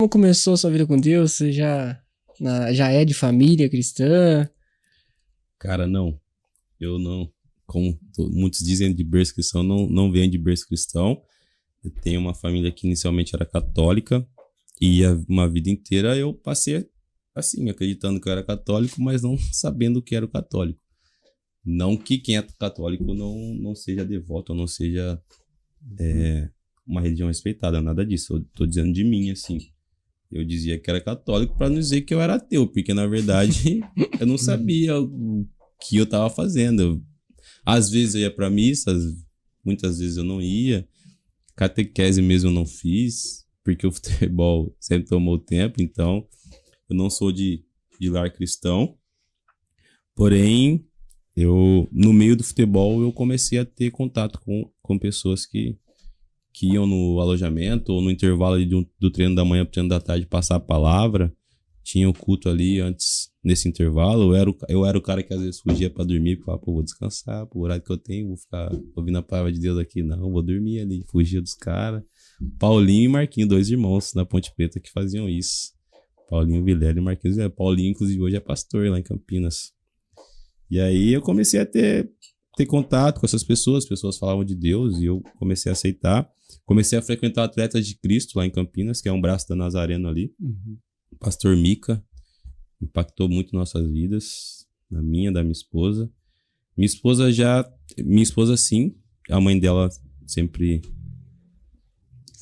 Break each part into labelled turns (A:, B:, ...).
A: Como começou a sua vida com Deus? Você já é de família cristã?
B: Cara, não. Eu não, como muitos dizem de berço cristão, não venho de berço cristão. Eu tenho uma família que inicialmente era católica e uma vida inteira eu passei assim, acreditando que eu era católico, mas não sabendo o que era o católico. Não que quem é católico não seja devoto, ou não seja uma religião respeitada, nada disso. Eu tô dizendo de mim, assim. Eu dizia que era católico para não dizer que eu era ateu, porque na verdade eu não sabia o que eu tava fazendo. Às vezes eu ia pra missa, muitas vezes eu não ia. Catequese mesmo eu não fiz, porque o futebol sempre tomou tempo, então eu não sou de lar cristão. Porém, no meio do futebol, eu comecei a ter contato com pessoas que iam no alojamento ou no intervalo ali do treino da manhã pro treino da tarde passar a palavra. Tinha o culto ali antes, nesse intervalo. Eu era o cara que às vezes fugia pra dormir, porque falava, pô, vou descansar, pô, o horário que eu tenho, vou ficar ouvindo a palavra de Deus aqui. Não, vou dormir ali. Fugia dos caras. Paulinho e Marquinho, dois irmãos na Ponte Preta que faziam isso. Paulinho Vilela e Marquinhos. Paulinho, inclusive, hoje é pastor lá em Campinas. E aí eu comecei a ter contato com essas pessoas. As pessoas falavam de Deus e eu comecei a aceitar. Comecei a frequentar Atletas de Cristo lá em Campinas, que é um braço da Nazareno ali.
A: Uhum.
B: Pastor Mica impactou muito nossas vidas, na minha, da minha esposa. Minha esposa sim, a mãe dela sempre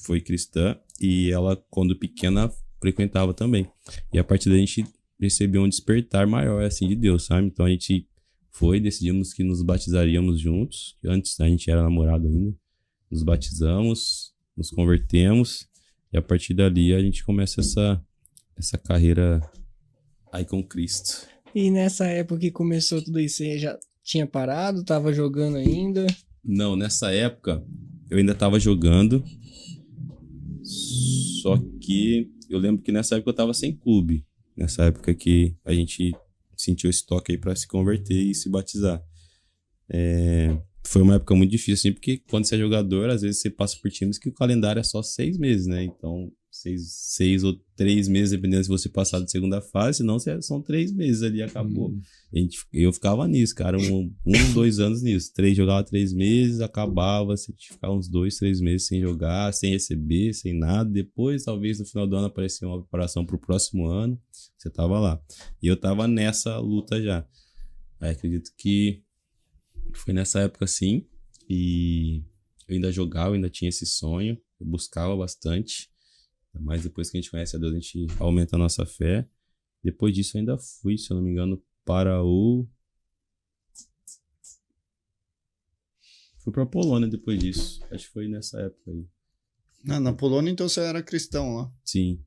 B: foi cristã e ela, quando pequena, frequentava também. E a partir daí a gente recebeu um despertar maior, assim, de Deus, sabe? Então a gente decidimos que nos batizaríamos juntos. Antes a gente era namorado ainda. Nos batizamos, nos convertemos e a partir dali a gente começa essa carreira aí com Cristo.
A: E nessa época que começou tudo isso, você já tinha parado? Tava jogando ainda?
B: Não, nessa época eu ainda tava jogando, só que eu lembro que nessa época eu tava sem clube. Nessa época que a gente sentiu esse toque aí pra se converter e se batizar. Foi uma época muito difícil, assim, porque quando você é jogador, às vezes você passa por times que o calendário é só 6 meses, né? Então, 6 ou 3 meses, dependendo se você passar de segunda fase, senão são 3 meses ali, acabou. Eu ficava nisso, cara, 2 anos nisso. Jogava 3 meses, acabava, você tinha que ficar uns 2, 3 meses sem jogar, sem receber, sem nada. Depois, talvez, no final do ano, aparecia uma preparação pro próximo ano, você tava lá. E eu tava nessa luta já. Aí acredito que foi nessa época, sim, e eu ainda jogava, ainda tinha esse sonho, eu buscava bastante, mas depois que a gente conhece a Deus, a gente aumenta a nossa fé. Depois disso eu ainda fui, se eu não me engano, fui pra Polônia depois disso, acho que foi nessa época aí.
C: Na Polônia, então, você era cristão lá?
B: Sim.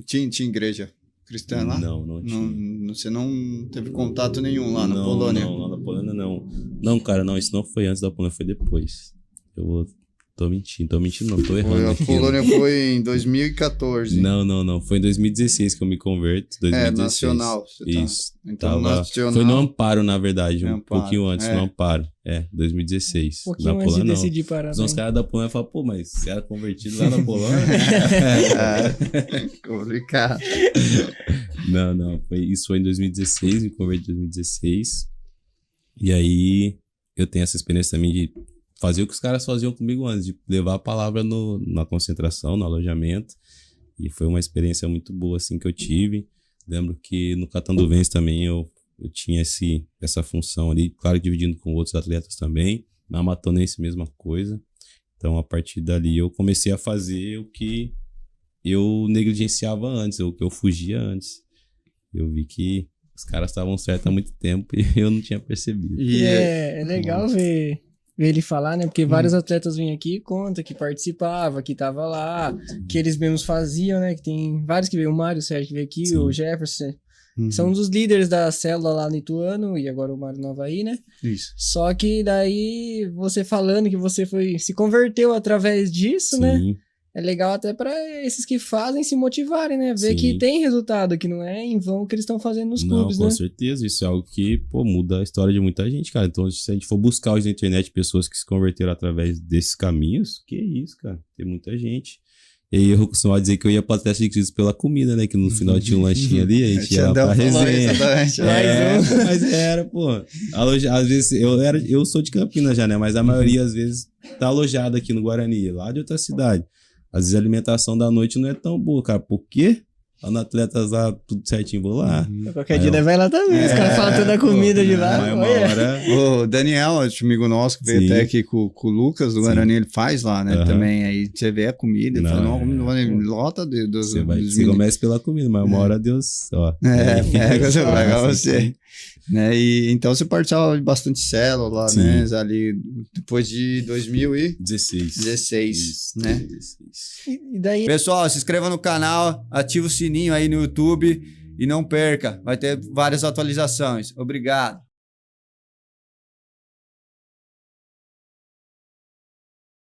C: Tinha igreja cristã lá?
B: Não tinha.
C: Você não teve contato nenhum lá na Polônia?
B: Não, lá na Polônia não. Não, cara, não, isso não foi antes da Polônia, foi depois. Tô mentindo não, tô errando.
C: A Polônia foi em 2014.
B: Não, foi em 2016 que eu me converto, 2016.
C: Nacional.
B: Isso.
C: Então, nacional.
B: Foi no Amparo, na verdade,
C: Amparo.
B: Pouquinho antes, no Amparo. 2016.
A: Um pouquinho antes de decidir parar.
B: Os caras da Polônia falam, pô, mas você era convertido lá na Polônia?
C: Complicado.
B: Não, isso foi em 2016, me converti em 2016. E aí, eu tenho essa experiência também de fazer o que os caras faziam comigo antes, de levar a palavra na concentração, no alojamento. E foi uma experiência muito boa, assim, que eu tive. Lembro que no Catando Vence também eu tinha essa função ali, claro, dividindo com outros atletas também. Na Matonense, mesma coisa. Então, a partir dali, eu comecei a fazer o que eu negligenciava antes, o que eu fugia antes. Eu vi que os caras estavam certos há muito tempo e eu não tinha percebido.
A: E é legal ver ele falar, né? Porque vários atletas vêm aqui e contam que participava, que tava lá, que eles mesmos faziam, né? Que tem vários que veio, o Mário, o Sérgio que veio aqui,
B: Sim.
A: o Jefferson. São um dos líderes da célula lá no Ituano, e agora o Mário no Avaí, né?
C: Isso.
A: Só que daí, você falando que você se converteu através disso,
B: Sim.
A: né? É legal até pra esses que fazem se motivarem, né? Ver
B: Sim.
A: que tem resultado, que não é em vão o que eles estão fazendo nos clubes,
B: com
A: né?
B: certeza. Isso é algo que, muda a história de muita gente, cara. Então, se a gente for buscar hoje na internet pessoas que se converteram através desses caminhos, que isso, cara. Tem muita gente. E eu costumava dizer que eu ia pra Atlético de Cristo pela comida, né? Que no final tinha um lanchinho ali, a gente ia lá pra resenha. Mas era, pô. Às vezes, eu sou de Campinas já, né? Mas a maioria, às vezes, tá alojada aqui no Guarani, lá de outra cidade. Às vezes a alimentação da noite não é tão boa, cara. Por quê? Lá no Atletas lá, tudo certinho, vou lá.
A: Qualquer dia vai lá também. Os caras falam toda a comida de lá.
B: Mas uma hora...
C: O Daniel, amigo nosso, que veio até aqui com o Lucas do Guarani, ele faz lá, né? Também. Aí você vê a comida, ele fala, não, lota dos
B: Você começa pela comida, mas uma hora Deus, ó.
C: Você vai pra você. Né? E, então você participava de bastante célula lá, né? Ali, depois de 2016,
B: Isso,
C: né?
B: 16.
A: E daí...
C: Pessoal, se inscreva no canal, ativa o sininho aí no YouTube e não perca, vai ter várias atualizações. Obrigado.